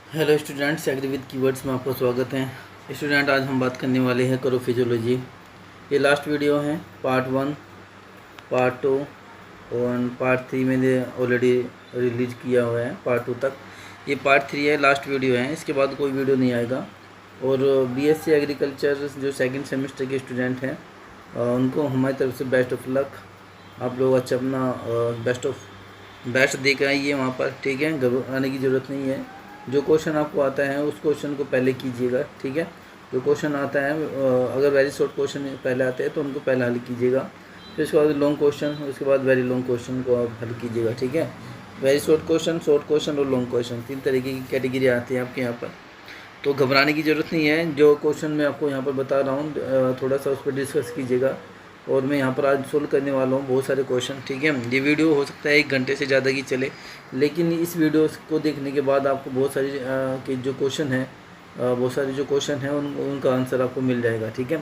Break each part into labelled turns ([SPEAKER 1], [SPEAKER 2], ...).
[SPEAKER 1] Hello students, agri with keywords में आपका स्वागत है। स्टूडेंट, आज हम बात करने वाले हैं करो फिजियोलॉजी। ये लास्ट वीडियो है, पार्ट 1, पार्ट 2 और पार्ट 3 मैंने ऑलरेडी रिलीज किया हुआ है पार्ट 2 तक। ये पार्ट 3 है, लास्ट वीडियो है, इसके बाद कोई वीडियो नहीं आएगा। और बीएससी एग्रीकल्चर जो सेकंड सेमेस्टर के स्टूडेंट हैं उनको हमारी तरफ से बेस्ट ऑफ लक। आप लोग अच्छा अपना बेस्ट दे के आइए वहाँ पर, ठीक है। घबराने की ज़रूरत नहीं है। जो क्वेश्चन आपको आता है उस क्वेश्चन को पहले कीजिएगा, ठीक है। जो क्वेश्चन आता है अगर वेरी शॉर्ट क्वेश्चन पहले आते हैं तो उनको पहले हल कीजिएगा, फिर उसके बाद लॉन्ग क्वेश्चन, उसके बाद वेरी लॉन्ग क्वेश्चन को आप हल कीजिएगा, ठीक है। वेरी शॉर्ट क्वेश्चन और लॉन्ग क्वेश्चन, 3 तरीके की कैटेगरी आती है आपके यहाँ पर। तो घबराने की ज़रूरत नहीं है। जो क्वेश्चन मैं आपको यहाँ पर बता रहा हूँ थोड़ा सा उस पर डिस्कस कीजिएगा। और मैं यहाँ पर आज सोल्व करने वाला हूँ बहुत सारे क्वेश्चन, ठीक है। ये वीडियो हो सकता है 1 घंटे से ज़्यादा की चले, लेकिन इस वीडियो को देखने के बाद आपको बहुत सारी के जो क्वेश्चन है बहुत सारे जो क्वेश्चन हैं उनका आंसर आपको मिल जाएगा, ठीक है।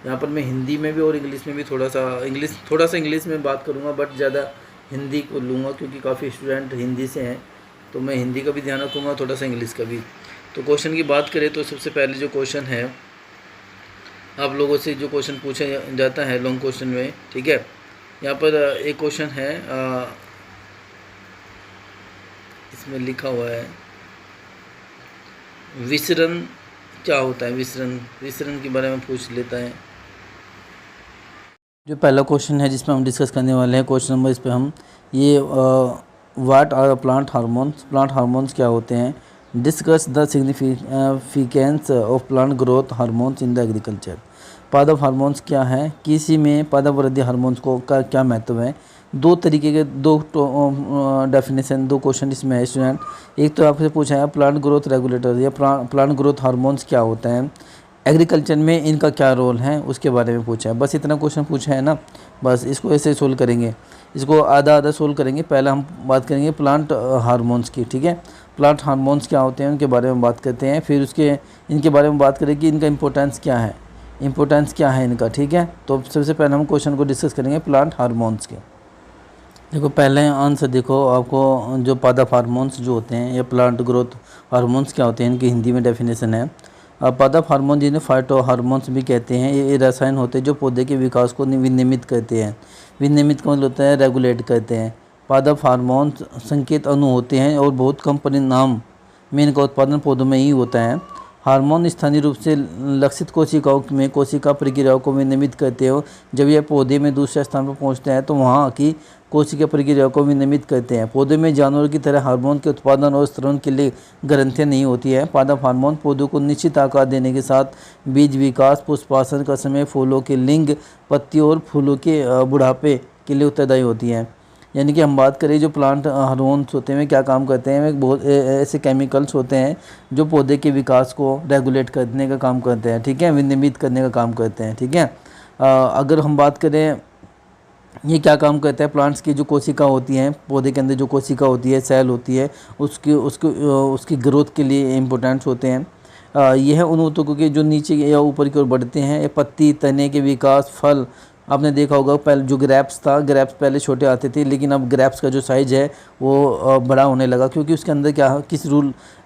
[SPEAKER 1] यहाँ पर मैं हिंदी में भी और इंग्लिश में भी थोड़ा सा इंग्लिश में बात करूँगा, बट ज़्यादा हिंदी को लूँगा क्योंकि काफ़ी स्टूडेंट हिंदी से हैं, तो मैं हिंदी का भी ध्यान रखूँगा, थोड़ा सा इंग्लिश का भी। तो क्वेश्चन की बात करें तो सबसे पहले जो क्वेश्चन है आप लोगों से जो क्वेश्चन पूछा जाता है लॉन्ग क्वेश्चन में, ठीक है। यहाँ पर एक क्वेश्चन है, इसमें लिखा हुआ है विसरण क्या होता है। विसरण के बारे में पूछ लेता है। जो पहला क्वेश्चन है जिसमें हम डिस्कस करने वाले हैं, क्वेश्चन नंबर, इस पे हम ये व्हाट आर प्लांट हार्मोन्स क्या होते हैं। Discuss the significance of plant growth hormones in the agriculture. पादप हार्मोन्स क्या है, किसी में पादप वृद्धि हार्मोन्स को का क्या महत्व है। दो तरीके के डेफिनेशन, 2 क्वेश्चन इसमें है स्टूडेंट। एक तो आपसे पूछा है प्लांट ग्रोथ रेगुलेटर या प्लांट ग्रोथ हार्मोन्स क्या होते हैं, एग्रीकल्चर में इनका क्या रोल है, उसके बारे में पूछा है। बस इतना क्वेश्चन पूछा है ना, बस इसको ऐसे सोल्व करेंगे, इसको आधा सोल्व करेंगे। पहले हम बात करेंगे प्लांट हार्मोन्स की, ठीक है। प्लांट हार्मोन्स क्या होते हैं उनके बारे में बात करते हैं, फिर इनके बारे में बात करें कि इनका इंपॉर्टेंस क्या है इनका, ठीक है। तो सबसे पहले हम क्वेश्चन को डिस्कस करेंगे प्लांट हार्मोन्स के। देखो पहले आंसर देखो, आपको जो पादप हार्मोन्स जो होते हैं या प्लांट ग्रोथ हार्मोन्स क्या होते हैं, इनकी हिंदी में डेफिनेशन है। पादप हार्मोन जिन्हें फाइटो हार्मोन्स भी कहते हैं, ये रसायन होते हैं जो पौधे के विकास को विनियमित करते हैं। विनियमित का मतलब होता है रेगुलेट करते हैं। पादप हार्मोन्स संकेत अणु होते हैं और बहुत कम परिणाम में इनका उत्पादन पौधों में ही होता है। हार्मोन स्थानीय रूप से लक्षित कोशिकाओं में कोशिका प्रक्रियाओं को विनियमित करते हो। जब यह पौधे में दूसरे स्थान पर पहुंचते हैं तो वहां की कोशिका प्रक्रियाओं को विनियमित करते हैं। पौधे में जानवरों की तरह हार्मोन के उत्पादन और स्त्रवण के लिए ग्रंथियां नहीं होती है। पादप हार्मोन पौधों को निश्चित आकार देने के साथ बीज विकास, पुष्पासन का समय, फूलों के लिंग, पत्तियों और फूलों के बुढ़ापे के लिए उत्तरदायी होती हैं। यानी कि हम बात करें जो प्लांट हार्मोन्स होते हैं क्या काम करते हैं, वे बहुत ऐसे केमिकल्स होते हैं जो पौधे के विकास को रेगुलेट करने का काम करते हैं, ठीक है, विनियमित करने का काम करते हैं, ठीक है। अगर हम बात करें ये क्या काम करता है, प्लांट्स की जो कोशिका होती हैं, पौधे के अंदर जो कोशिका होती है, सेल होती है, उसकी ग्रोथ के लिए इम्पोर्टेंट्स होते हैं। यह उन ऊतकों के जो नीचे या ऊपर की ओर बढ़ते हैं, पत्ती, तने के विकास, फल। आपने देखा होगा पहले जो ग्रेप्स पहले छोटे आते थे, लेकिन अब ग्रेप्स का जो साइज़ है वो बड़ा होने लगा, क्योंकि उसके अंदर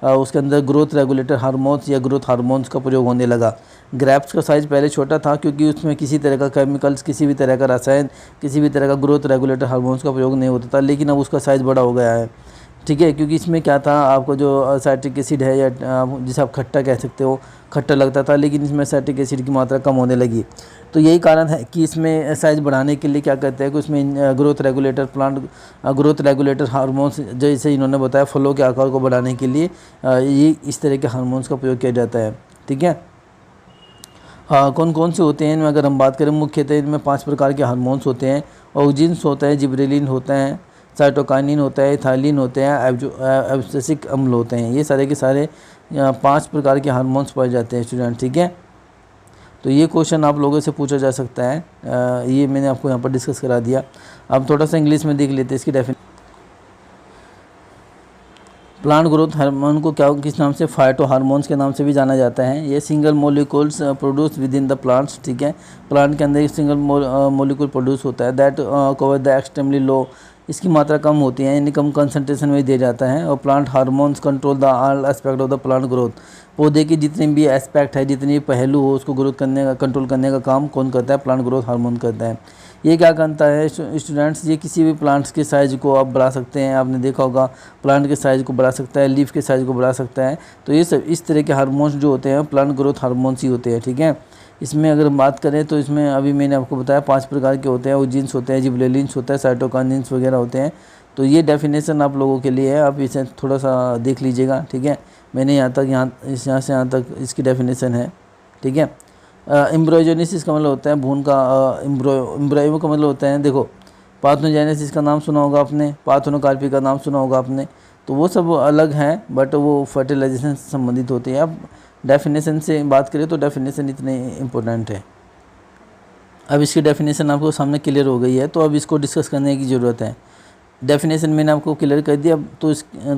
[SPEAKER 1] उसके अंदर ग्रोथ रेगुलेटर हार्मोन्स या ग्रोथ हार्मोन्स का प्रयोग होने लगा। ग्रेप्स का साइज़ पहले छोटा था क्योंकि उसमें किसी तरह का केमिकल्स, किसी भी तरह का रसायन, किसी भी तरह का ग्रोथ रेगुलेटर हार्मोन्स का प्रयोग नहीं होता था, लेकिन अब उसका साइज़ बड़ा हो गया है, ठीक है। क्योंकि इसमें क्या था, आपको जो साइट्रिक एसिड है या जिसे आप खट्टा कह सकते हो, खट्टा लगता था, लेकिन इसमें साइट्रिक एसिड की मात्रा कम होने लगी। तो यही कारण है कि इसमें साइज़ बढ़ाने के लिए क्या करते हैं कि उसमें ग्रोथ रेगुलेटर हार्मोन्स, जैसे इन्होंने बताया, फलों के आकार को बढ़ाने के लिए ये इस तरह के हार्मोन्स का प्रयोग किया जाता है, ठीक है। कौन कौन से होते हैं इनमें अगर हम बात करें, मुख्यतः इनमें 5 प्रकार के हार्मोन्स होते हैं। ऑक्जिन्स होता है, जिब्रेलिन होता है, साइटोकाइनिन होता है, इथाइलिन होते हैं, एब्सिसिक अम्ल होते हैं। ये सारे के सारे 5 प्रकार के हार्मोन्स पाए जाते हैं स्टूडेंट, ठीक है। तो ये क्वेश्चन आप लोगों से पूछा जा सकता है, ये मैंने आपको यहाँ पर डिस्कस करा दिया। अब थोड़ा सा इंग्लिश में देख लेते हैं इसकी डेफिनेशन। प्लांट ग्रोथ हार्मोन को किस नाम से, फाइटो हार्मोन्स के नाम से भी जाना जाता है। ये single molecules produce with in the plants, ठीक है। प्लांट के अंदर एक सिंगल मोलिक्यूल प्रोड्यूस होता है that cover the extremely low इसकी मात्रा कम होती है, यानी कम कंसंट्रेशन में दिया जाता है। और plant hormones control the all aspect of the plant growth. पौधे की जितने भी एस्पेक्ट है, जितने भी पहलू हो, उसको ग्रोथ करने का, कंट्रोल करने का काम कौन करता है? प्लांट ग्रोथ हार्मोन करता है। ये क्या करता है स्टूडेंट्स? ये किसी भी प्लांट्स के साइज़ को आप बढ़ा सकते हैं। आपने देखा होगा प्लांट के साइज़ को बढ़ा सकता है, लीफ के साइज़ को बढ़ा सकता है। तो ये सब इस तरह के हार्मोन्स जो होते हैं प्लांट ग्रोथ हार्मोन्स ही होते हैं, ठीक है। इसमें अगर बात करें तो इसमें अभी मैंने आपको बताया 5 प्रकार के होते हैं। ओजिन्स होते हैं, जिबरेलिन्स होता है, साइटोकाइनिन्स वगैरह होते हैं। तो ये डेफिनेशन आप लोगों के लिए है, आप इसे थोड़ा सा देख लीजिएगा, ठीक है। मैंने यहाँ से यहाँ तक इसकी डेफिनेशन है, ठीक है। एम्ब्रोजेनेसिस का मतलब होता है भ्रूण का, एम्ब्रायो का मतलब होता है, देखो पार्थेनोजेनेसिस का नाम सुना होगा आपने, पार्थेनोकार्पी का नाम सुना होगा आपने। तो वो सब अलग हैं, बट वो फर्टिलाइजेशन से संबंधित होती है। अब डेफिनेशन से बात करें तो डेफिनेशन इतने इम्पोर्टेंट है। अब इसकी डेफिनेशन आपको सामने क्लियर हो गई है, तो अब इसको डिस्कस करने की ज़रूरत है। डेफिनेशन मैंने आपको क्लियर कर दिया। अब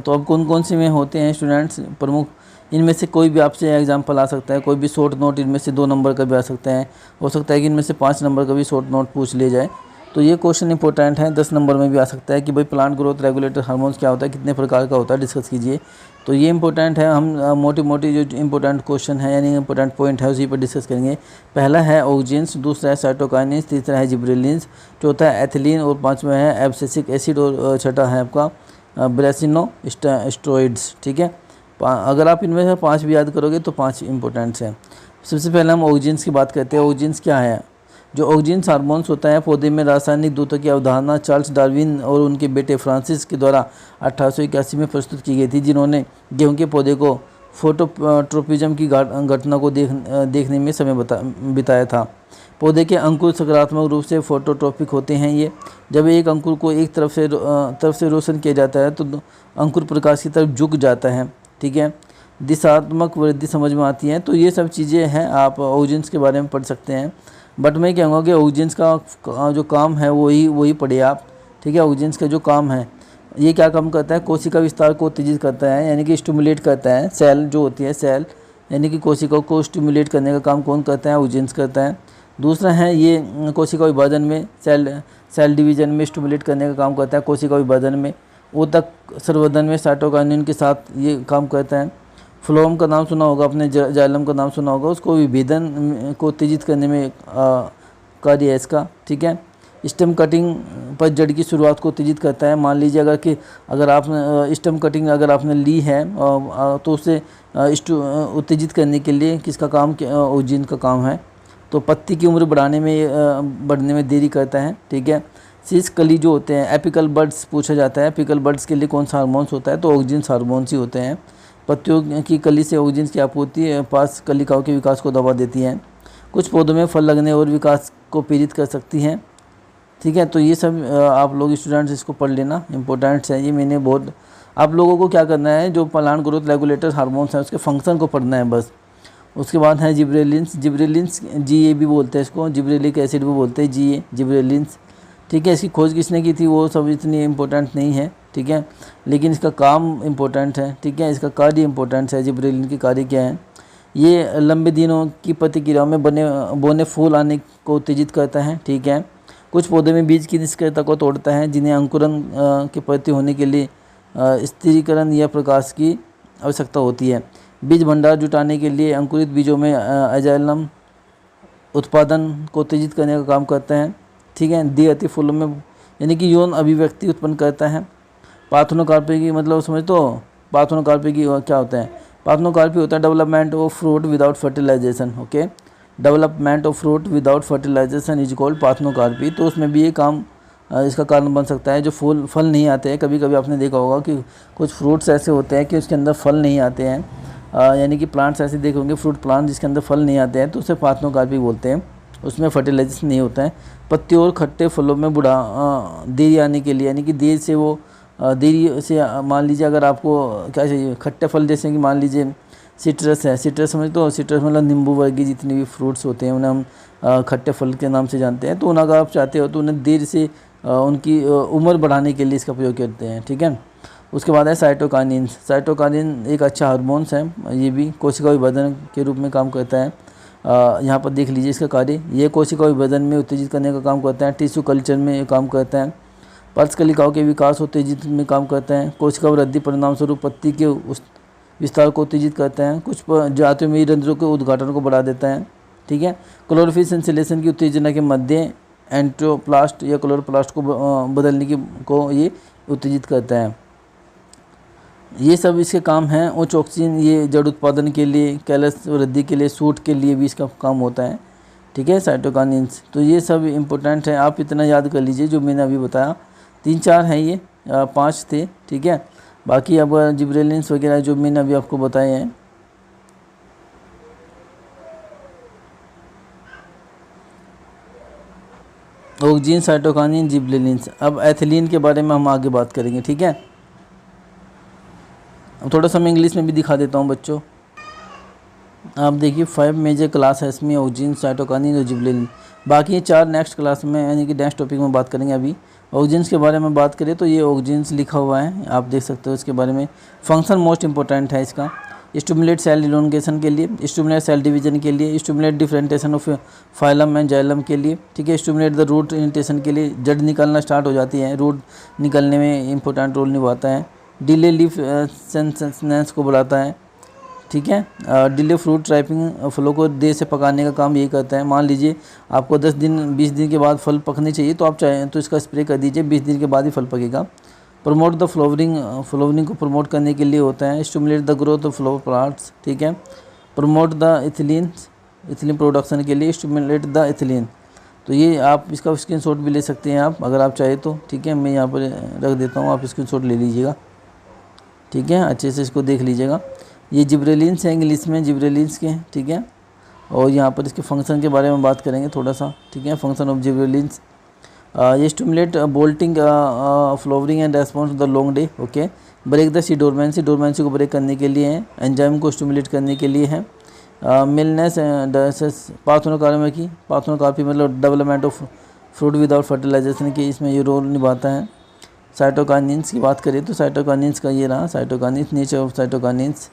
[SPEAKER 1] तो अब कौन कौन से में होते हैं स्टूडेंट्स प्रमुख? इनमें से कोई भी आपसे एग्जांपल आ सकता है, कोई भी शॉर्ट नोट इनमें से 2 नंबर का भी आ सकता है, हो सकता है कि इनमें से 5 नंबर का भी शॉर्ट नोट पूछ लिया जाए। तो ये क्वेश्चन इंपॉर्टेंट है। 10 नंबर में भी आ सकता है कि भाई प्लांट ग्रोथ रेगुलेटर हार्मोन्स क्या होता है, कितने प्रकार का होता है, डिस्कस कीजिए। तो ये इंपॉर्टेंट है। हम मोटी जो इंपॉर्टेंट क्वेश्चन है यानी इंपॉर्टेंट पॉइंट है उसी पर डिस्कस करेंगे। पहला है ऑक्जिन्स, दूसरा है साइटोकाइनिन्स, तीसरा है जिब्रेलिन्स, चौथा है एथिलीन और पाँचवा है एब्सिसिक एसिड और छठा है आपका ब्रेसिनोस्टेरॉइड्स, ठीक है। अगर आप इनमें से 5 भी याद करोगे तो 5 इंपॉर्टेंट्स हैं। सबसे पहले हम ऑक्जिन्स की बात करते हैं। ऑक्जिन्स क्या है? जो ऑक्जिन्स हार्मोन्स होता है पौधे में रासायनिक दूतों की अवधारणा चार्ल्स डार्विन और उनके बेटे फ्रांसिस के द्वारा 1881 में प्रस्तुत की गई थी, जिन्होंने गेहूं के पौधे को फोटोट्रोपिज्म की घटना को देखने में समय बिताया था। पौधे के अंकुर सकारात्मक रूप से फोटोट्रोपिक होते हैं। ये जब एक अंकुर को एक तरफ से रोशन किया जाता है तो अंकुर प्रकाश की तरफ झुक जाता है, ठीक है। दिशात्मक वृद्धि समझ में आती है। तो ये सब चीज़ें हैं, आप ऑक्जिन्स के बारे में पढ़ सकते हैं। बट मैं कहूँगा कि ऑक्जिन्स का जो काम है वही पढ़िए आप, ठीक है। ऑक्जिन्स का जो काम है ये क्या काम करता है? कोशिका विस्तार को उत्तेजित करता है, यानी कि स्टिमुलेट करता है। सेल जो होती है, सेल यानी कि कोशिका को स्टिमुलेट करने का काम कौन करता है? ऑक्जिन्स करता है। दूसरा है ये कोशिका विभाजन में, सेल डिवीजन में स्टिमुलेट करने का काम करता है। कोशिका विभाजन में, ऊतक संवर्धन में साइटोकाइनिन के साथ ये काम करता है। फ्लोएम का नाम सुना होगा आपने, जाइलम का नाम सुना होगा, उसको विभेदन को उत्तेजित करने में कार्य है इसका, ठीक है। स्टेम कटिंग पर जड़ की शुरुआत को उत्तेजित करता है। मान लीजिए अगर आपने स्टेम कटिंग अगर आपने ली है तो उसे उत्तेजित करने के लिए किसका काम, ऑक्जिन का काम है। तो पत्ती की उम्र बढ़ने में देरी करता है, ठीक है। शीर्ष कली जो होते हैं, एपिकल बड्स पूछा जाता है, एपिकल बड्स के लिए कौन सा हार्मोन्स होता है? तो ऑक्जिन्स हार्मोन्स ही होते हैं। पत्तियों की कली से ऑक्जिन्स की आपूर्ति पास कलिकाओं के विकास को दबा देती है। कुछ पौधों में फल लगने और विकास को पीड़ित कर सकती हैं, ठीक है। तो ये सब आप लोग स्टूडेंट्स इसको पढ़ लेना, इंपॉर्टेंट्स है ये। मैंने बहुत आप लोगों को क्या करना है, जो प्लांट ग्रोथ रेगुलेटर हार्मोन्स हैं उसके फंक्शन को पढ़ना है बस। उसके बाद है जिब्रेलिन्स, GA भी बोलते हैं इसको, जिब्रेलिक एसिड भी बोलते हैं, GA जिब्रेलिन्स, ठीक है। इसकी खोज किसने की थी वो सब इतनी इम्पोर्टेंट नहीं है, ठीक है, लेकिन इसका काम इम्पोर्टेंट है, ठीक है। इसका कार्य इम्पोर्टेंट है। जिब्रेलिन की कार्य क्या है? ये लंबे दिनों की प्रतिक्रियाओं में बोने फूल आने को उत्तेजित करता है, ठीक है। कुछ पौधे में बीज की निष्क्रियता को तोड़ता है, जिन्हें अंकुरन के प्रति होने के लिए स्थिरीकरण या प्रकाश की आवश्यकता होती है। बीज भंडार जुटाने के लिए अंकुरित बीजों में एजाइलम उत्पादन को उत्तेजित करने का काम करता है, ठीक है। द्विअति फूलों में यानी कि यौन अभिव्यक्ति उत्पन्न करता है। पार्थेनोकार्पी की मतलब समझ तो, पार्थेनोकार्पी की क्या होता है? पार्थेनोकार्पी होता है development of fruit without fertilisation, okay. Development of fruit without fertilisation is called parthenocarpy. तो उसमें भी ये काम इसका कारण बन सकता है। जो फल नहीं आते हैं, कभी कभी आपने देखा होगा कि कुछ फ्रूट्स ऐसे होते हैं कि उसके अंदर फल नहीं आते हैं, यानी कि प्लांट्स ऐसे देखे होंगे फ्रूट प्लांट जिसके अंदर फल नहीं आते हैं, तो उसे पार्थेनोकार्पी बोलते हैं। उसमें फर्टिलाइजेशन नहीं होता है। पत्तियों और खट्टे फलों में देरी आने के लिए, यानी कि देर से मान लीजिए अगर आपको क्या चाहिए, खट्टे फल, जैसे कि मान लीजिए सिट्रस है, सिट्रस समझ तो, सिट्रस मतलब नींबू वर्गीय जितने भी फ्रूट्स होते हैं उन्हें हम खट्टे फल के नाम से जानते हैं। तो उन्हें अगर आप चाहते हो तो उन्हें देर से उनकी उम्र बढ़ाने के लिए इसका प्रयोग करते हैं, ठीक है। उसके बाद है साइटोकाइनिन्स। साइटोकाइनिन एक अच्छा हार्मोन्स है, ये भी कोशिका विभाजन के रूप में काम करता है। यहाँ पर देख लीजिए इसका कार्य, ये कोशिका विभाजन में उत्तेजित करने का काम करता है। टिश्यू कल्चर में काम करता है। पर्सकलिकाओं के विकास को उत्तेजित में काम करते हैं। कोशिका वृद्धि परिणाम स्वरूप पत्ती के उस विस्तार को उत्तेजित करते हैं। कुछ जातियों में रंध्रों के उद्घाटन को बढ़ा देता है। ठीक है। क्लोरोफिल सेंसिलेशन की उत्तेजना के मध्य एंट्रोप्लास्ट या क्लोरोप्लास्ट को बदलने की को ये उत्तेजित करता है। ये सब इसके काम हैं। उच्च ऑक्सीजन ये जड़ उत्पादन के लिए, कैलस वृद्धि के लिए, सूट के लिए भी इसका काम होता है। ठीक है, साइटोकाइनेंस। तो ये सब इम्पोर्टेंट है, आप इतना याद कर लीजिए जो मैंने अभी बताया। 3-4 हैं ये, 5 थे। ठीक है, बाकी अब जिब्रेलिन्स वगैरह जो मैंने अभी आपको बताए हैं। Oxygen, cytokinin, gibberellins. अब एथिलीन के बारे में हम आगे बात करेंगे। ठीक है, अब थोड़ा सा मैं इंग्लिश में भी दिखा देता हूँ बच्चों। आप देखिए 5 मेजर क्लास है इसमें, ऑक्सीजन, साइटोकाइनिन और जिब्रेलिन। बाकी ये 4 नेक्स्ट क्लास में यानी कि नेक्स्ट टॉपिक में बात करेंगे। अभी ऑक्सीजन के बारे में बात करें तो ये ऑक्सीजन लिखा हुआ है, आप देख सकते हो इसके बारे में। फंक्शन मोस्ट इंपॉर्टेंट है इसका। स्टिमुलेट सेल इलोंगेशन के लिए, स्टिमुलेट सेल डिवीजन के लिए, stimulate differentiation of phylum and xylem के लिए। ठीक है, स्टिमुलेट द रूट इनिटेशन के लिए, जड़ निकलना स्टार्ट हो जाती है, रूट निकलने में इंपॉर्टेंट रोल निभाता है। डिले लीफ सेंसेसनेस को बढ़ाता है। ठीक है, डिले फ्रूट राइपिंग, फलों को देर से पकाने का काम यही करता है। मान लीजिए आपको 10 दिन 20 दिन के बाद फल पकने चाहिए, तो आप चाहें तो इसका स्प्रे कर दीजिए, 20 दिन के बाद ही फल पकेगा। प्रमोट द फ्लावरिंग को प्रमोट करने के लिए होता है। Stimulate the growth of flower plants. ठीक है, प्रमोट द इथिलीन प्रोडक्शन के लिए, स्टिमुलेट द इथिलीन। तो ये आप इसका स्क्रीनशॉट भी ले सकते हैं आप अगर आप चाहे तो। ठीक है, मैं यहाँ पर रख देता हूँ, आप स्क्रीनशॉट ले लीजिएगा। ठीक है, अच्छे से इसको देख लीजिएगा। ये जिब्रेलिन्स है इंग्लिश में, जिब्रेलिन्स के। ठीक है, और यहाँ पर इसके फंक्शन के बारे में बात करेंगे थोड़ा सा। ठीक है, फंक्शन ऑफ जिब्रेलिन्स, ये stimulate bolting flowering and response the long day. Okay, break the seed dormancy को ब्रेक करने के लिए है। एंजाइम को स्टिमुलेट करने के लिए है। मिलनेस डायसेस पार्थेनोकार्पी मतलब development of fruit without fertilisation की इसमें ये रोल निभाता है। साइटोकाइनिन्स की बात करें तो साइटोकाइनिन्स का ये रहा, cytokinins, nature of cytokinins.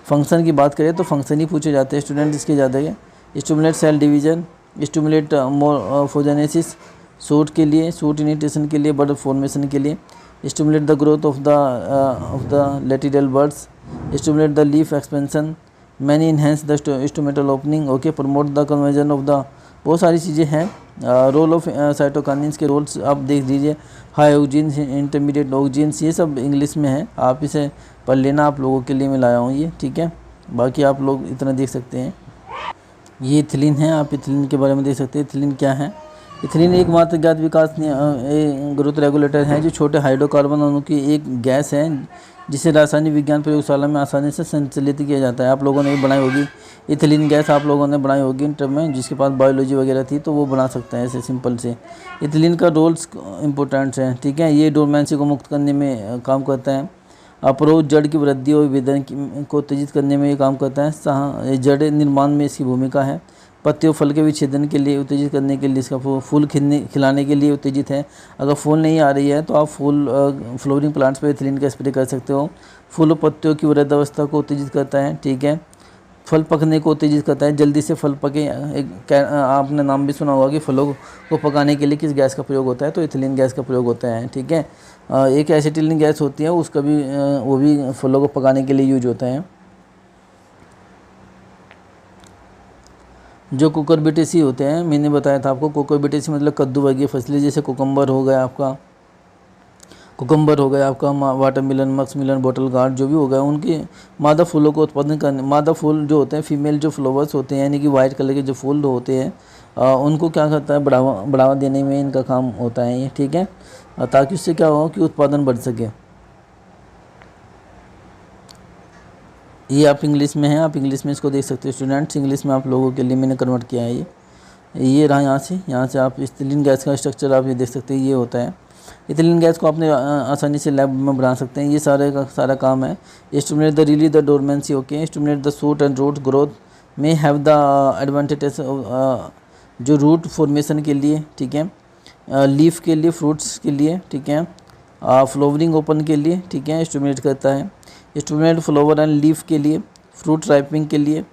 [SPEAKER 1] Function की बात करें तो फंक्शन ही पूछे जाते हैं स्टूडेंट इसके ज़्यादा है। Stimulate cell division, stimulate morphogenesis, shoot के लिए, सूट इनिटेशन के लिए, बर्ड फॉर्मेशन के लिए। Stimulate the growth of the lateral buds, stimulate the leaf expansion, many enhance the stomatal opening. Okay, promote the conversion of the, बहुत सारी चीज़ें हैं। रोल ऑफ साइटोकाइनिन्स के रोल्स आप देख लीजिए। हाई ऑक्सीजन, इंटरमीडिएट ऑक्सीजन, ये सब इंग्लिश में है, आप इसे पढ़ लेना, आप लोगों के लिए मैं लाया हूँ ये। ठीक है, बाकी आप लोग इतना देख सकते हैं। ये इथिलीन है, आप इथिलीन के बारे में देख सकते हैं। इथिलीन क्या है? इथिलीन एकमात्र ज्ञात विकास ग्रोथ रेगुलेटर है जो छोटे हाइड्रोकार्बन अणु की एक गैस है जिसे रासायनिक विज्ञान प्रयोगशाला में आसानी से संचालित किया जाता है। आप लोगों ने भी बनाई होगी इथिलीन गैस, आप लोगों ने बनाई होगी इंटर में, जिसके पास बायोलॉजी वगैरह थी तो वो बना सकते हैं ऐसे सिंपल से। इथिलीन का रोल्स इंपॉर्टेंट है। ठीक है, ये डोरमेंसी को मुक्त करने में काम करता है। अप्रोच जड़ की वृद्धि और विभेदन को उत्तेजित करने में ये काम करता है। जड़ निर्माण में इसकी भूमिका है। पत्तियों फल के विच्छेदन के लिए उत्तेजित करने के लिए, इसका फूल खिलाने के लिए उत्तेजित है। अगर फूल नहीं आ रही है तो आप फ्लोरिंग प्लांट्स पर इथिलीन का स्प्रे कर सकते हो। फूल और पत्तियों की वृद्धावस्था को उत्तेजित करता है। ठीक है, फल पकने को उत्तेजित करता है, जल्दी से फल पके। आपने नाम भी सुना होगा कि फलों को पकाने के लिए किस गैस का प्रयोग होता है, तो इथिलीन गैस का प्रयोग होता है। ठीक है, एक एसिटिलीन गैस होती है, उसका भी वो भी फलों को पकाने के लिए यूज होता है। जो कुकुरबिटेसी होते हैं, मैंने बताया था आपको, कुकुरबिटेसी मतलब कद्दू वर्गीय फसलें, जैसे कुकम्बर हो गया आपका, वाटरमेलन, मस्कमेलन, बॉटल गार्ड जो भी हो गया, उनके मादा फूलों को उत्पादन करने, मादा फूल जो होते हैं, फीमेल जो फ्लावर्स होते हैं यानी कि वाइट कलर के जो फूल होते हैं, उनको क्या करता है, बढ़ावा देने में इनका काम होता है ये। ठीक है, ताकि उससे क्या हो कि उत्पादन बढ़ सके। ये आप इंग्लिश में है, आप इंग्लिश में इसको देख सकते हो स्टूडेंट्स, इंग्लिश में आप लोगों के लिए मैंने कन्वर्ट किया है। ये रहा यहाँ से आप इथिलीन गैस का स्ट्रक्चर आप ये देख सकते हैं, ये होता है। इथिलीन गैस को आपने आसानी से लैब में बना सकते हैं। ये सारा काम है। Stimulate the release the dormancy. Okay, stimulate the shoot and root growth में हैव द एडवांटेजेस जो रूट फॉर्मेशन के लिए, ठीक है, लीफ के लिए, फ्रूट्स के लिए, ठीक है, फ्लावरिंग ओपन के लिए, ठीक है, स्टिमुलेट करता है। स्टिमुलेट फ्लावर एंड लीफ के लिए, फ्रूट राइपिंग के लिए,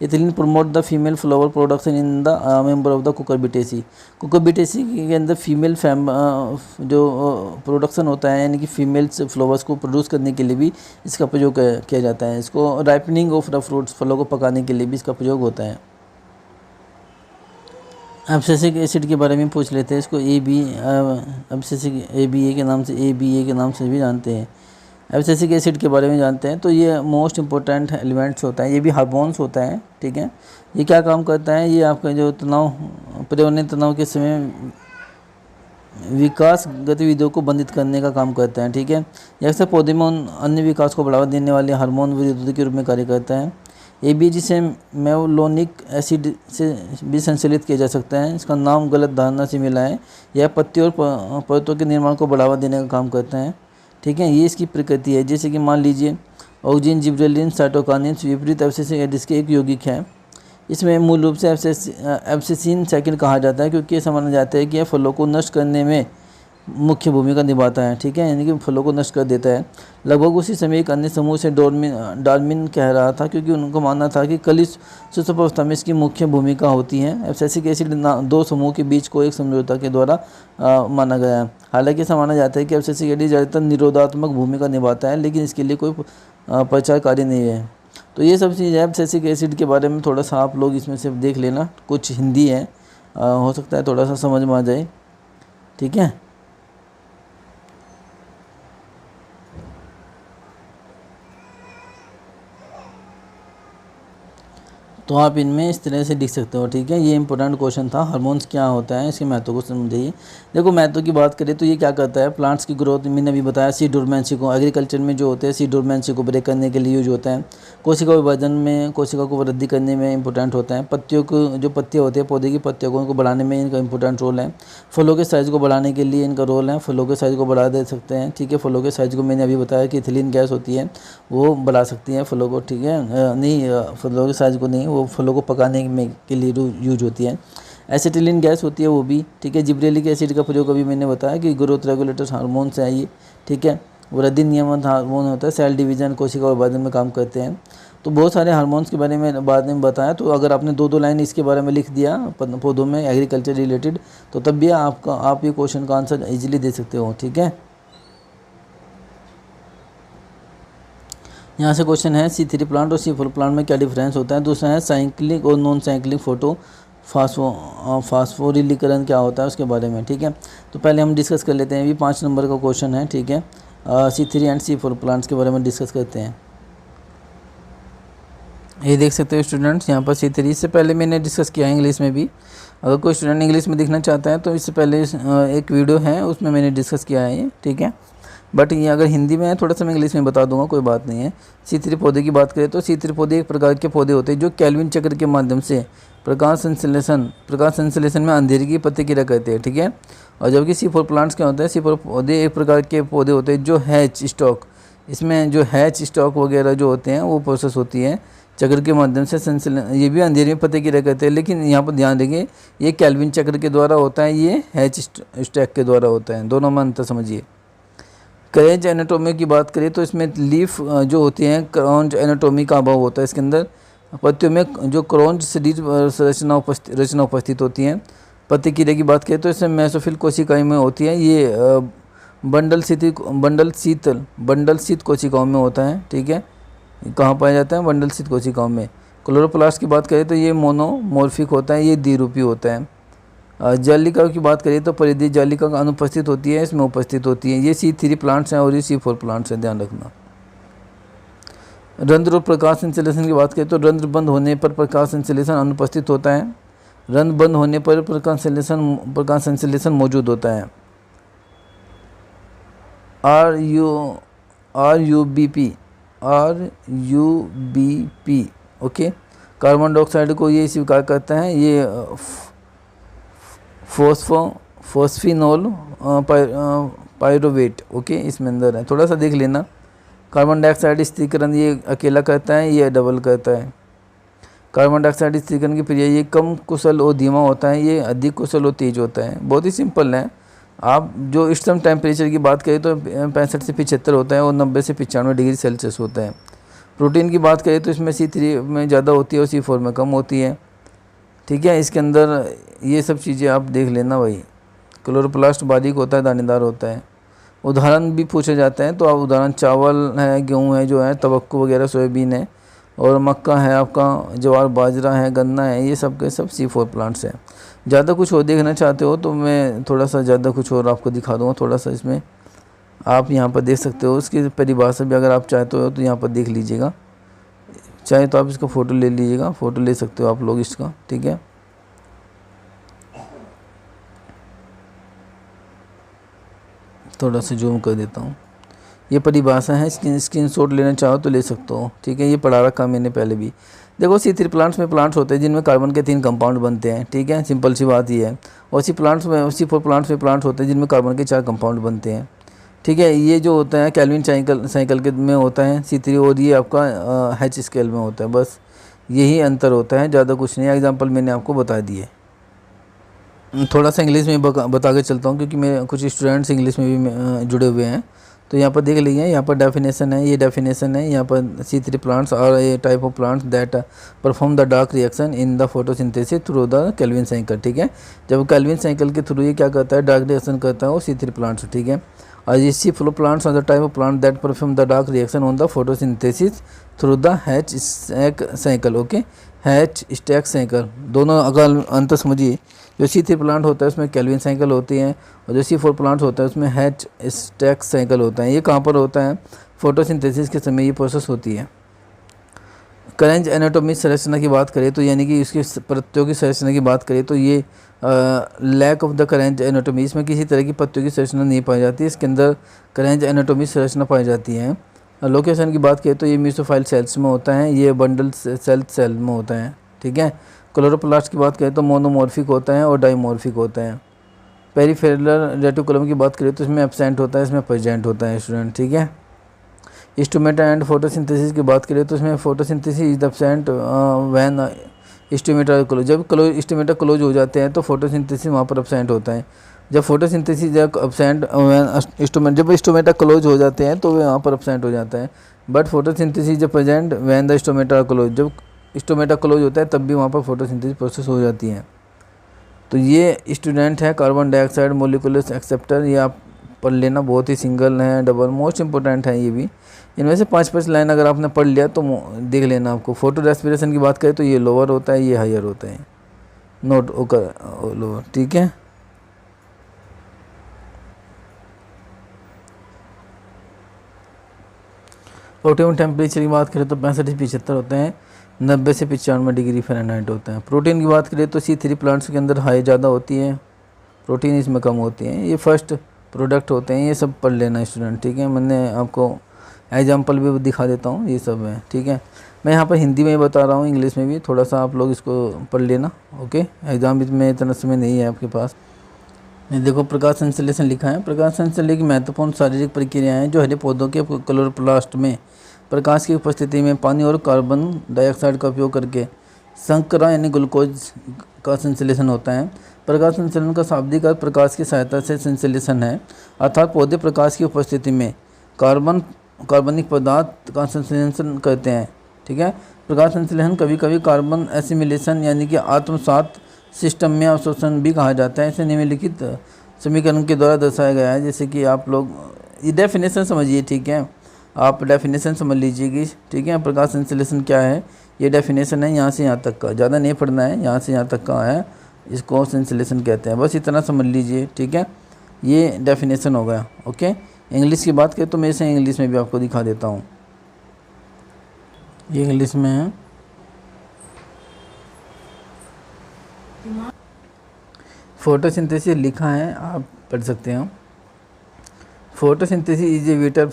[SPEAKER 1] ethylene promote the female flower production in the member of the Cucurbitaceae. Cucurbitaceae के अंदर फीमेल जो प्रोडक्शन होता है, यानी कि फीमेल्स फ्लावर्स को प्रोड्यूस करने के लिए भी इसका प्रयोग किया जाता है। इसको राइपनिंग ऑफ द फ्रूट्स, फलों को पकाने के लिए भी इसका प्रयोग होता है। एब्सिसिक एसिड के बारे में पूछ लेते हैं। इसको एब्सिसिक ABA के नाम से, ABA के नाम से भी जानते हैं। एब्सिसिक एसिड के बारे में जानते हैं। तो ये मोस्ट इंपॉर्टेंट एलिमेंट्स होता है, ये भी हार्मोन्स होता है, ठीक है। ये क्या काम करता है, ये आपका जो तनाव, पर्यावरणीय तनाव के समय विकास गतिविधियों को बंधित करने का काम करता है, ठीक है। ये अक्सर पौधे में अन्य विकास को बढ़ावा देने वाले हार्मोन विरोधी के रूप में कार्य करता है। ABA जिसे मेवलोनिक एसिड से भी संश्लेषित किया जा सकता है। इसका नाम गलत धारणा से मिला है। यह पत्तियों और परतों के निर्माण को बढ़ावा देने का काम करता है, ठीक है। ये इसकी प्रकृति है। जैसे कि मान लीजिए ऑक्सीजन, जिब्रेलिन, साइटोकाइनेस विपरीत एब्सिसिक एसिड के एक यौगिक है। इसमें मूल रूप से एब्सिसिन सेकंड कहा जाता है, क्योंकि ये माना जाता है कि यह फलों को नष्ट करने में मुख्य भूमिका निभाता है, ठीक है, यानी कि फलों को नष्ट कर देता है। लगभग उसी समय एक अन्य समूह से डार्विन कह रहा था, क्योंकि उनको मानना था कि कली सुषुप्तावस्था में इसकी मुख्य भूमिका होती है। एब्सिसिक एसिड दो समूह के बीच को एक समझौता के द्वारा माना गया है। हालांकि ऐसा माना जाता है कि एब्सिसिक एसिड ज़्यादातर निरोधात्मक भूमिका निभाता है, लेकिन इसके लिए कोई प्रचार कार्य नहीं है। तो ये सब चीज़ है एब्सिसिक एसिड के बारे में। थोड़ा सा आप लोग इसमें से देख लेना, कुछ हिंदी है, हो सकता है थोड़ा सा समझ में आ जाए, ठीक है। तो आप इनमें इस तरह से लिख सकते हो, ठीक है। ये इंपॉर्टेंट क्वेश्चन था, हार्मोन्स क्या होता है, इसके महत्व को समझिए। देखो महत्व की बात करें तो ये क्या करता है, प्लांट्स की ग्रोथ, मैंने अभी बताया, सीड डोरमेंसी को, एग्रीकल्चर में जो होते हैं सीड डोरमेंसी को ब्रेक करने के लिए यूज होता है। कोशिका विभाजन में, कोशिका को वृद्धि करने में इंपॉर्टेंट होता है। पत्तियों को, जो पत्तियाँ होती है पौधे की पत्तियों को, उनको बढ़ाने में इनका इंपॉर्टेंट रोल है। फलों के साइज़ को बढ़ाने के लिए इनका रोल है, फलों के साइज़ को बढ़ा दे सकते हैं, ठीक है। फलों के साइज़ को मैंने अभी बताया कि इथिलीन गैस होती है, वो बढ़ा सकती है फलों को, ठीक है। नहीं, फलों के साइज़ को नहीं, वो फलों को पकाने में के लिए यूज होती है। एसिटिलीन गैस होती है वो भी, ठीक है। जिब्रेलिक एसिड का प्रयोग अभी मैंने बताया कि ग्रोथ रेगुलेटर्स हार्मोन्स है ये, ठीक है। वृद्धि नियमन हार्मोन होता है, सेल डिवीजन, कोशिका विभाजन में काम करते हैं। तो बहुत सारे हार्मोन्स के बारे में बाद में बताया। तो अगर आपने दो लाइन इसके बारे में लिख दिया पौधों में एग्रीकल्चर रिलेटेड, तो तब भी आप ये क्वेश्चन का आंसर इजीली दे सकते हो, ठीक है। यहाँ से क्वेश्चन है C3 प्लांट और C4 प्लांट में क्या डिफरेंस होता है। दूसरा है साइक्लिक और नॉन साइक्लिक फास्फोरिलीकरण क्या होता है उसके बारे में, ठीक है। तो पहले हम डिस्कस कर लेते हैं, अभी 5 नंबर का क्वेश्चन है, ठीक है। C3 एंड C4 प्लांट्स के बारे में डिस्कस करते हैं। ये देख सकते हो स्टूडेंट्स, यहाँ पर C3, इससे पहले मैंने डिस्कस किया है इंग्लिश में भी। अगर कोई स्टूडेंट इंग्लिश में देखना चाहता है तो इससे पहले एक वीडियो है, उसमें मैंने डिस्कस किया है ये, ठीक है। बट ये अगर हिंदी में है थोड़ा सा मैं इंग्लिश में बता दूंगा, कोई बात नहीं है। C3 पौधे की बात करें तो C3 पौधे एक प्रकार के पौधे होते हैं जो केल्विन चक्र के माध्यम से प्रकाश संश्लेषण में अंधेरे की प्रतिक्रिया करते हैं, ठीक है। और जबकि C4 प्लांट्स क्या होता है, C4 पौधे एक प्रकार के पौधे होते हैं जो हैच स्टॉक, इसमें जो हैच स्टॉक वगैरह जो होते हैं वो प्रोसेस होती है चक्र के माध्यम से संश्लेषण, ये भी अंधेरे में प्रतिक्रिया करते हैं। लेकिन यहाँ पर ध्यान देंगे ये केल्विन चक्र के द्वारा होता है, ये हैच स्टॉक के द्वारा होता है, दोनों में अंतर समझिए। क्रेंच एनाटोमी की बात करें तो इसमें लीफ जो होती हैं, क्रॉन्च एनाटोमी का अभाव होता है इसके अंदर। पत्तियों में जो क्रॉन्च शरीर रचना उपस्थित होती हैं। प्रतिक्रिया की बात करें तो इसमें मेसोफिल कोशिकाएं में होती है, ये बंडल शीत कोशिकाओं में होता है, ठीक है। कहाँ पाया जाता है, बंडल शीत कोशिकाओं में। क्लोरोप्लास्ट की बात करें तो ये मोनोमॉर्फिक होता है, ये द्विरूपी होता है। जालिका की बात करें तो परिधि जालिका का अनुपस्थित होती है, इसमें उपस्थित होती है। ये C3 प्लांट्स हैं और ये C4 प्लांट्स हैं, ध्यान रखना। रंध्र और प्रकाश संश्लेषण की बात करें तो रंध्र बंद होने पर प्रकाश संश्लेषण अनुपस्थित होता है, रंध्र बंद होने पर प्रकाश संश्लेषण मौजूद होता है। RUBP, okay. कार्बन डाइऑक्साइड को ये स्वीकार करता है, ये फोस्फिनोल पायरोवेट, ओके, इसमें अंदर है, थोड़ा सा देख लेना। कार्बन डाइऑक्साइड स्थिरीकरण ये अकेला करता है, ये डबल करता है। कार्बन डाइऑक्साइड स्थिरीकरण की प्रक्रिया ये कम कुशल और धीमा होता है, ये अधिक कुशल और तेज होता है। बहुत ही सिंपल है। आप जो इष्टतम टेम्परेचर की बात करें तो 65 से 75 होता है और 90 से 95 डिग्री सेल्सियस होता है। प्रोटीन की बात करें तो इसमें C3 में ज़्यादा होती है और C4 में कम होती है, ठीक है। इसके अंदर ये सब चीज़ें आप देख लेना भाई। क्लोरोप्लास्ट बारीक होता है, दानेदार होता है। उदाहरण भी पूछे जाते हैं, तो आप उदाहरण चावल है, गेहूँ है जो है, तवक्कु वगैरह, सोयाबीन है, और मक्का है आपका, ज्वार बाजरा है, गन्ना है, ये सब के सब C4 प्लांट्स हैं। ज़्यादा कुछ और देखना चाहते हो तो मैं थोड़ा सा ज़्यादा कुछ और आपको दिखा दूँगा, थोड़ा सा इसमें आप यहाँ पर देख सकते हो। उसकी परिभाषा भी अगर आप चाहते हो तो यहाँ पर देख लीजिएगा, चाहे तो आप इसका फ़ोटो ले लीजिएगा, फ़ोटो ले सकते हो आप लोग इसका, ठीक है। थोड़ा सा जूम कर देता हूँ। ये परिभाषा है, स्क्रीनशॉट लेना चाहो तो ले सकते हो, ठीक है। ये पढ़ा रखा मैंने पहले भी। देखो C3 प्लांट्स में प्लांट्स होते हैं जिनमें कार्बन के 3 कंपाउंड बनते हैं, ठीक है, सिंपल सी बात ये है। और C4 प्लांट्स में प्लांट्स होते हैं जिनमें कार्बन के 4 कंपाउंड बनते हैं, ठीक है। ये जो होता है कैल्विन साइकिल के में होता है C3, और ये आपका H स्केल में होता है। बस यही अंतर होता है, ज़्यादा कुछ नहीं। एग्जाम्पल मैंने आपको बता दिए। थोड़ा सा इंग्लिश में बता के चलता हूँ, क्योंकि मेरे कुछ स्टूडेंट्स इंग्लिश में भी जुड़े हुए हैं। तो यहाँ पर देख लीजिए, यहाँ पर डेफिनेशन है, ये डेफिनेशन है। यहाँ पर C3 plants are a type of plants that perform the dark reaction in the photosynthesis through the Calvin cycle, ठीक है। जब कैल्विन साइकिल के थ्रू ये क्या करता है, डार्क रिएक्शन करता है वो C3 प्लांट्स, ठीक है। और ये C4 plants are the type of plant that perform the dark reaction on the photosynthesis through the H stack cycle, okay. H stack cycle, दोनों अगर अंतर समझिए। जो C3 प्लांट होता है उसमें कैल्विन साइकिल होती है, और जो C4 प्लांट होता है उसमें H स्टैक साइकिल होता है। ये कहाँ पर होता है, फोटोसिंथेसिस के समय ये प्रोसेस होती है। करेंज एनाटॉमी संरचना की बात करें तो, यानी कि इसकी पत्तियों की संरचना की बात करें तो ये lack of the Kranz anatomy, इसमें किसी तरह की पत्तियों की संरचना नहीं पाई जाती। इसके अंदर करेंज एनाटॉमी संरचना पाई जाती है। लोकेशन की बात करें तो ये मेसोफाइल सेल्स में होता है, ये बंडल सेल में होता है, ठीक है। क्लोरोप्लास्ट की बात करें तो मोनोमॉर्फिक होता है और डाइमॉर्फिक होता है। पेरिफेरल रेटिकुलम की बात करें तो इसमें एब्सेंट होता है, इसमें प्रेजेंट होता है स्टूडेंट, ठीक है। स्टोमेटा एंड फोटोसिंथेसिस की बात करें तो इसमें photosynthesis is absent when stomata close, जब स्टोमेटा क्लोज हो जाते हैं तो फोटोसिंथेसिस वहाँ पर एब्सेंट होता है। जब फोटोसिंथेसिस एब्सेंट जब स्टोमेटा क्लोज हो जाते हैं तो वहाँ पर एब्सेंट हो जाता है। बट फोटोसिंथेसिस जब present when the stomata close, जब स्टोमेटा क्लोज होता है तब भी वहाँ पर फोटोसिंथेसिस प्रोसेस हो जाती है। तो ये स्टूडेंट है कार्बन डाइऑक्साइड मोलिकुलर एक्सेप्टर, ये आप पढ़ लेना, बहुत ही सिंगल है, डबल मोस्ट इंपॉर्टेंट है ये भी। इनमें से 5-5 लाइन अगर आपने पढ़ लिया तो देख लेना आपको। फोटो रेस्पिरेशन की बात करें तो ये लोअर होता है, ये हायर होता है, नोट ओकर लोअर, ठीक है। ऑप्टिमम टेम्परेचर की बात करें तो 65 से 75 होते हैं, 90 से 95 डिग्री फ़ारेनहाइट होता है। प्रोटीन की बात करें तो C3 प्लांट्स के अंदर हाई ज़्यादा होती है, प्रोटीन इसमें कम होती है। ये फर्स्ट प्रोडक्ट होते हैं, ये सब पढ़ लेना स्टूडेंट, ठीक है। मैंने आपको एग्जाम्पल भी दिखा देता हूँ, ये सब है, ठीक है। मैं यहाँ पर हिंदी में बता रहा हूँ, इंग्लिश में भी थोड़ा सा आप लोग इसको पढ़ लेना, ओके। एग्जाम में इतना समय नहीं है आपके पास। देखो प्रकाश संश्लेषण लिखा है। प्रकाश संश्लेषण की महत्वपूर्ण शारीरिक प्रक्रियाएं जो हरे पौधों के क्लोरोप्लास्ट में प्रकाश की उपस्थिति में पानी और कार्बन डाइऑक्साइड का उपयोग करके शर्करा यानी ग्लूकोज का संश्लेषण होता है। प्रकाश संश्लेषण का शाब्दिक अर्थ प्रकाश की सहायता से संश्लेषण है, अर्थात पौधे प्रकाश की उपस्थिति में कार्बनिक पदार्थ का संश्लेषण करते हैं, ठीक है। प्रकाश संश्लेषण कभी कभी कार्बन एसिमिलेशन यानी कि आत्मसात सिस्टम में अवशोषण भी कहा जाता है। इसे निम्नलिखित समीकरण के द्वारा दर्शाया गया है, जैसे कि आप लोग ये डेफिनेशन समझिए, ठीक है। आप डेफिनेशन समझ लीजिएगी, ठीक है। प्रकाश संश्लेषण क्या है, ये डेफिनेशन है, यहाँ से यहाँ तक का, ज़्यादा नहीं पढ़ना है, यहाँ से यहाँ तक का है, इसको संश्लेषण कहते हैं, बस इतना समझ लीजिए, ठीक है। ये डेफिनेशन हो गया, ओके। इंग्लिश की बात करें तो मैं इसे इंग्लिश में भी आपको दिखा देता हूँ, ये इंग्लिश में है। फोटोसिंथेसिस लिखा है, आप पढ़ सकते हैं। Photosynthesis is a vital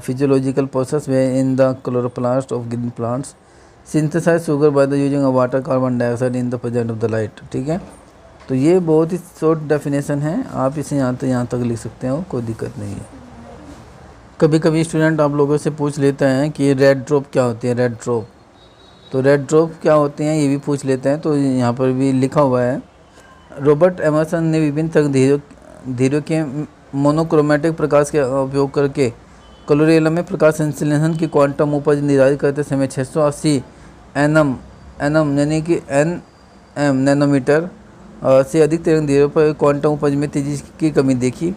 [SPEAKER 1] physiological process way in the chloroplast of green plants synthesize sugar by the using of water carbon dioxide in the presence of the light, ठीक है। तो ये बहुत ही शॉर्ट डेफिनेशन है, आप इसे यहाँ तक लिख सकते हो, कोई दिक्कत नहीं है। कभी कभी स्टूडेंट आप लोगों से पूछ लेते हैं कि रेड ड्रॉप क्या होती है, रेड ड्रॉप, तो रेड ड्रॉप क्या होते हैं ये भी पूछ लेते हैं, तो यहाँ पर भी लिखा हुआ है। रॉबर्ट एमर्सन ने विभिन्न तकदीरों के मोनोक्रोमेटिक प्रकाश का उपयोग करके क्लोरेला में प्रकाश संश्लेषण की क्वांटम उपज निर्धारित करते समय 680 एनएम एनएम यानी कि एनएम नैनोमीटर से अधिक तरंग दैर्ध्य पर क्वांटम उपज में तेजी की कमी देखी।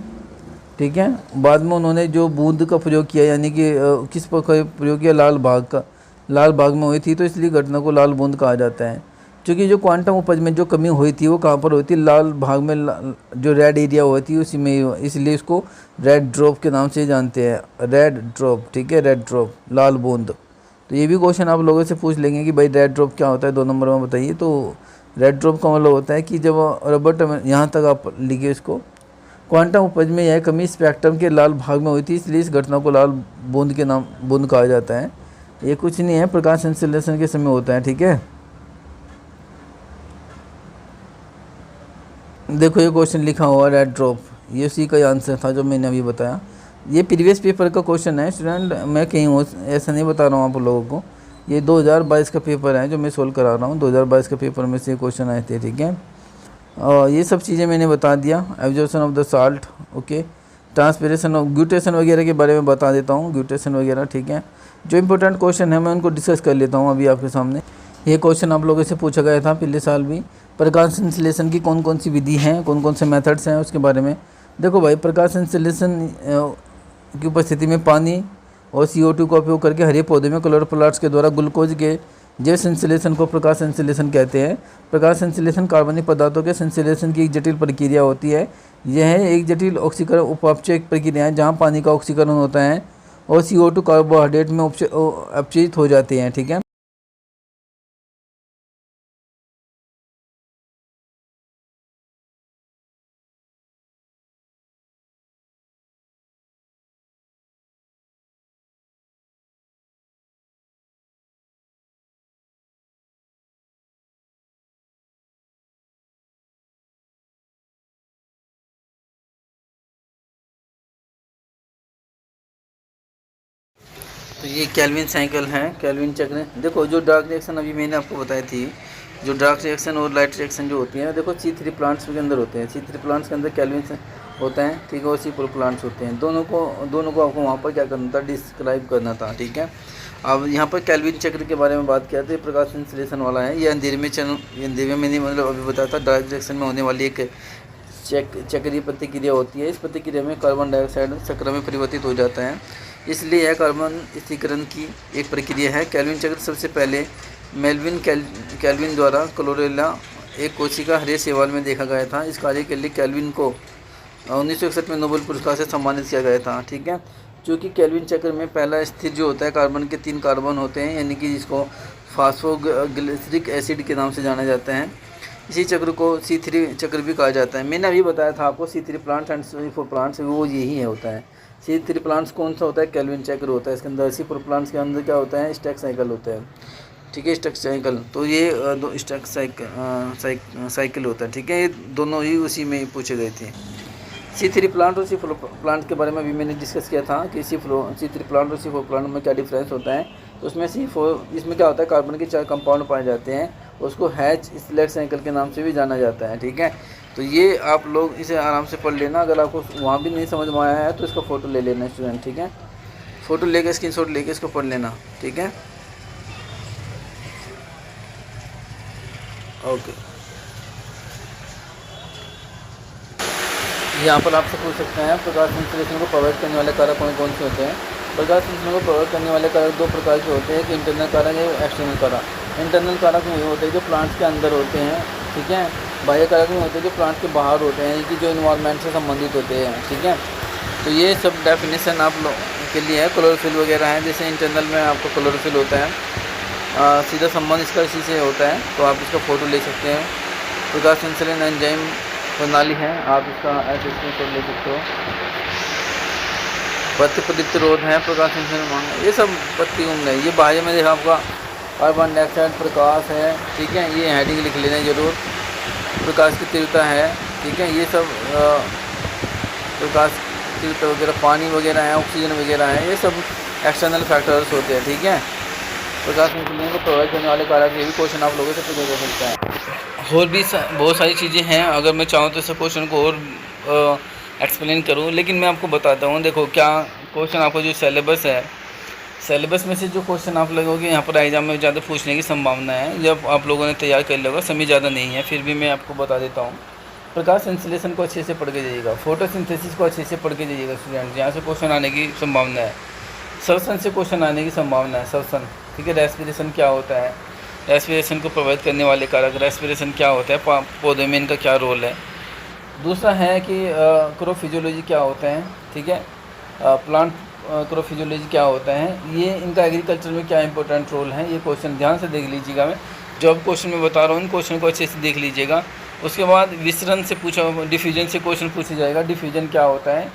[SPEAKER 1] ठीक है, बाद में उन्होंने जो बूंद का प्रयोग किया, यानी कि किस पर प्रयोग किया, लाल बाग में हुई थी, तो इसलिए घटना को लाल बूंद कहा जाता है। क्योंकि जो क्वांटम उपज में जो कमी हुई थी वो कहाँ पर हुई थी, लाल भाग में, जो रेड एरिया हुई थी उसी में, इसलिए इसको रेड ड्रॉप के नाम से जानते हैं, रेड ड्रॉप। ठीक है, रेड ड्रॉप, लाल बूंद। तो ये भी क्वेश्चन आप लोगों से पूछ लेंगे कि भाई रेड ड्रॉप क्या होता है, 2 नंबर में बताइए। तो रेड ड्रॉप का मतलब होता है कि जब रबर, यहाँ तक आप लिखिए इसको, क्वांटम उपज में यह कमी स्पेक्ट्रम के लाल भाग में हुई थी, इसलिए इस घटना को लाल बूंद के नाम बूंद कहा जाता है। ये कुछ नहीं है, प्रकाश संश्लेषण के समय होता है। ठीक है, देखो ये क्वेश्चन लिखा हुआ रेड ड्रॉप, ये उसी का आंसर था जो मैंने अभी बताया। ये प्रीवियस पेपर का क्वेश्चन है स्टूडेंट, मैं कहीं हो ऐसा नहीं बता रहा हूँ आप लोगों को। ये 2022 का पेपर है जो मैं सोल्व करा रहा हूँ, 2022 के पेपर में से क्वेश्चन आए थे। ठीक है, और ये सब चीज़ें मैंने बता दिया। Absorption of the salt, okay, transpiration of guttation वगैरह के बारे में बता देता हूँ, ग्लूटेशन वगैरह। ठीक है, जो इंपॉर्टेंट क्वेश्चन है मैं उनको डिस्कस कर लेता हूँ अभी आपके सामने। ये क्वेश्चन आप लोगों से पूछा गया था पिछले साल भी। प्रकाश संश्लेषण की कौन कौन सी विधि हैं, कौन कौन से मेथड्स हैं, उसके बारे में देखो भाई। प्रकाश संश्लेषण की उपस्थिति में पानी और CO2 का उपयोग करके हरे पौधे में क्लोरोप्लास्ट के द्वारा ग्लूकोज के जैव संश्लेषण को प्रकाश संश्लेषण कहते हैं। प्रकाश संश्लेषण कार्बनिक पदार्थों के संश्लेषण की एक जटिल प्रक्रिया होती है। यह एक जटिल ऑक्सीकरण उपापचय प्रक्रिया है जहाँ पानी का ऑक्सीकरण होता है और CO2 कार्बोहाइड्रेट में अपचयित हो जाते हैं। ठीक है, तो ये केल्विन साइकिल है, केल्विन चक्र। देखो जो डार्क रिएक्शन अभी मैंने आपको बताई थी, जो डार्क रिएक्शन और लाइट रिएक्शन जो होती है, देखो C3 प्लांट्स के अंदर होते हैं। C3 प्लांट्स के अंदर केल्विन होता है। ठीक है, और C4 प्लांट्स होते हैं। दोनों को आपको वहाँ पर क्या करना था, डिस्क्राइब करना था। ठीक है, अब यहाँ पर केल्विन चक्र के बारे में बात किया तो प्रकाश संश्लेषण वाला है। ये अंधेरे में नहीं, मतलब अभी बताया था, डार्क रिएक्शन में होने वाली एक चक्रीय प्रतिक्रिया होती है। इस प्रतिक्रिया में कार्बन डाइऑक्साइड चक्र में परिवर्तित हो जाता है, इसलिए यह कार्बन स्थिरीकरण की एक प्रक्रिया है। केल्विन चक्र सबसे पहले मेल्विन केल्विन द्वारा क्लोरेला एक कोशिका हरे शैवाल में देखा गया था। इस कार्य के लिए केल्विन को 1961 में नोबेल पुरस्कार से सम्मानित किया गया था। ठीक है, चूँकि केल्विन चक्र में पहला स्थिर जो होता है, कार्बन के 3 कार्बन होते हैं, यानी कि जिसको फास्फोग्लिसरिक एसिड के नाम से जाना जाता है। इसी चक्र को C3 चक्र भी कहा जाता है। मैंने अभी बताया था आपको C3 plants and C4 plants, वो यही है होता है। C3 प्लांट्स कौन सा होता है, केल्विन चक्र होता है इसके अंदर। C4 प्लांट्स के अंदर क्या होता है, स्टैक साइकिल होता है। ठीक है, स्टैक साइकिल, तो ये दो स्टैक साइकिल होता है। ठीक है, ये दोनों ही उसी में पूछे गए थे। C3 प्लांट और C4 प्लांट के बारे में भी मैंने डिस्कस किया था कि C3 प्लांट और C4 प्लांट में क्या डिफरेंस होता है। तो उसमें इसमें क्या होता है, कार्बन के 4 कंपाउंड पाए जाते हैं, उसको हैच स्लेट साइकिल के नाम से भी जाना जाता है। ठीक है, तो ये आप लोग इसे आराम से पढ़ लेना। अगर आपको वहाँ भी नहीं समझ में आया है तो इसका फ़ोटो ले लेना स्टूडेंट। ठीक है, फ़ोटो लेके स्क्रीनशॉट लेके इसको पढ़ लेना। ठीक है, ओके। यहाँ पर आपसे पूछ सकते हैं प्रकाश संश्लेषण को प्रभावित करने वाले कारक कौन कौन से होते हैं। प्रकाश संश्लेषण को प्रभावित करने वाले कारक 2 प्रकार के होते हैं, एक इंटरनल कारक है, एक्सटर्नल कारक। इंटरनल कारक में होते हैं जो प्लांट्स के अंदर होते हैं। ठीक है, बाह्य कारक में होते हैं जो प्लांट के बाहर होते हैं, कि जो इन्वायरमेंट से संबंधित होते हैं। ठीक है, तो ये सब डेफिनेशन आप लोग के लिए है। क्लोरोफिल वगैरह है, जैसे इंटरनल में आपको क्लोरोफिल होता है, सीधा संबंध इसका इसी से होता है, तो आप इसका फ़ोटो ले सकते हैं। प्रकाश संश्लेषण एंजाइम प्रणाली है, आप इसका ऐसे स्क्रीनशॉट ले सकते हो। पत्ती प्रदीप्त रोध है, प्रकाश संश्लेषण, ये सब पत्ती उम्र है। ये बाह्य में देखा आपका कार्बन डाइऑक्साइड प्रकाश है। ठीक है, ये हेडिंग लिख लेना जरूर। प्रकाश की तीव्रता है। ठीक है, ये सब प्रकाश की तीव्रता वगैरह, पानी वगैरह है, ऑक्सीजन वगैरह है, ये सब एक्सटर्नल फैक्टर्स होते हैं। ठीक है, प्रकाश संश्लेषण को प्रभावित करने वाले कारक, ये भी क्वेश्चन आप लोगों से पूछा जा सकता है। और भी बहुत सारी चीज़ें हैं, अगर मैं चाहूँ तो इस क्वेश्चन को और एक्सप्लेन करूँ, लेकिन मैं आपको बताता हूँ। देखो क्या क्वेश्चन आपको जो सिलेबस है, सिलेबस में से जो क्वेश्चन आप लगोगे यहाँ पर एग्जाम में ज़्यादा पूछने की संभावना है। जब आप लोगों ने तैयार कर लिया होगा, समय ज़्यादा नहीं है, फिर भी मैं आपको बता देता हूँ। प्रकाश संश्लेषण को अच्छे से पढ़ के जाइएगा, फोटोसिंथेसिस को अच्छे से पढ़ के जाइएगा स्टूडेंट, यहाँ से क्वेश्चन आने की संभावना है। श्वसन से क्वेश्चन आने की संभावना है, श्वसन, ठीक है। रेस्पिरेशन क्या होता है, रेस्पिरेशन को प्रभावित करने वाले कारक, रेस्पिरेशन क्या होता है, पौधे में इनका क्या रोल है। दूसरा है कि क्रोफिजियोलॉजी क्या होता है, ठीक है। प्लांट क्रोफिजियोलॉजी क्या होता है, ये इनका एग्रीकल्चर में क्या इंपॉर्टेंट रोल है, ये क्वेश्चन ध्यान से देख लीजिएगा। मैं जो अब क्वेश्चन में बता रहा हूँ, इन क्वेश्चन को अच्छे से देख लीजिएगा। उसके बाद विसरण से पूछा, डिफ्यूजन से क्वेश्चन पूछा जाएगा, डिफ्यूजन क्या होता है,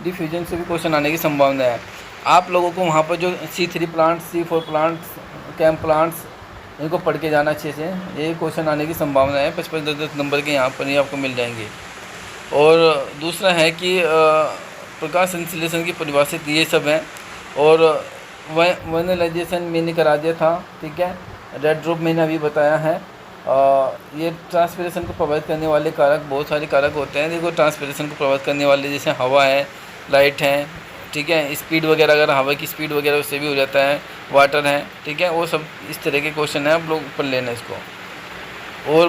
[SPEAKER 1] डिफ्यूजन से भी क्वेश्चन आने की संभावना है। आप लोगों को वहाँ पर जो C3 plants, C4 plants, camp plants, इनको पढ़ के जाना अच्छे से, ये क्वेश्चन आने की संभावना है। 55 10 नंबर के यहाँ पर ही आपको मिल जाएंगे। और दूसरा है कि प्रकाश संश्लेषण की परिभाषित ये सब हैं। और वैनलाइजेशन मैंने करा दिया था, ठीक है। रेड ड्रॉप मैंने अभी बताया है। ये ट्रांसपिरेशन को प्रभावित करने वाले कारक, बहुत सारे कारक होते हैं। देखो, ट्रांसपिरेशन को प्रभावित करने वाले जैसे हवा है, लाइट है, ठीक है, स्पीड वगैरह, अगर हवा की स्पीड वगैरह उससे भी हो जाता है, वाटर है, ठीक है। वो सब इस तरह के क्वेश्चन हैं, आप लोग पढ़ लेना इसको। और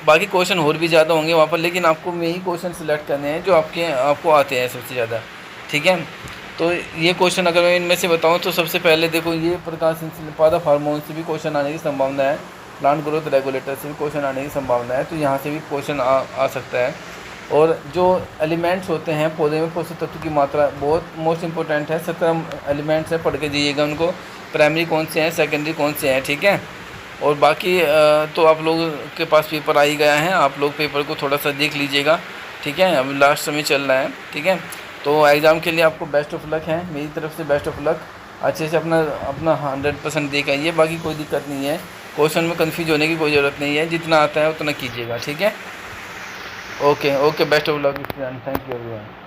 [SPEAKER 1] बाकी क्वेश्चन और भी ज़्यादा होंगे वहाँ पर, लेकिन आपको में ही क्वेश्चन सिलेक्ट करने हैं जो आपको आते हैं सबसे ज़्यादा, ठीक है। तो ये क्वेश्चन अगर मैं इनमें से बताऊँ तो सबसे पहले देखो, ये प्रकाश पादप हार्मोन से भी क्वेश्चन आने की संभावना है, प्लांट ग्रोथ रेगुलेटर से भी क्वेश्चन आने की संभावना है, तो यहाँ से भी क्वेश्चन आ सकता है। और जो एलिमेंट्स होते हैं पौधे में, पोषक तत्व की मात्रा बहुत मोस्ट इंपॉर्टेंट है। 17 एलिमेंट्स हैं, पढ़ के जाइएगा उनको, प्राइमरी कौन से हैं, सेकेंडरी कौन से हैं, ठीक है। और बाकी तो आप लोगों के पास पेपर आ ही गया है, आप लोग पेपर को थोड़ा सा देख लीजिएगा, ठीक है। अब लास्ट समय चल रहा है, ठीक है। तो एग्ज़ाम के लिए आपको बेस्ट ऑफ लक है, मेरी तरफ से बेस्ट ऑफ लक। अच्छे से अपना 100% दे के आइए, बाकी कोई दिक्कत नहीं है। क्वेश्चन में कन्फ्यूज होने की कोई ज़रूरत नहीं है, जितना आता है उतना कीजिएगा, ठीक है। Okay, best of luck student, thank you everyone.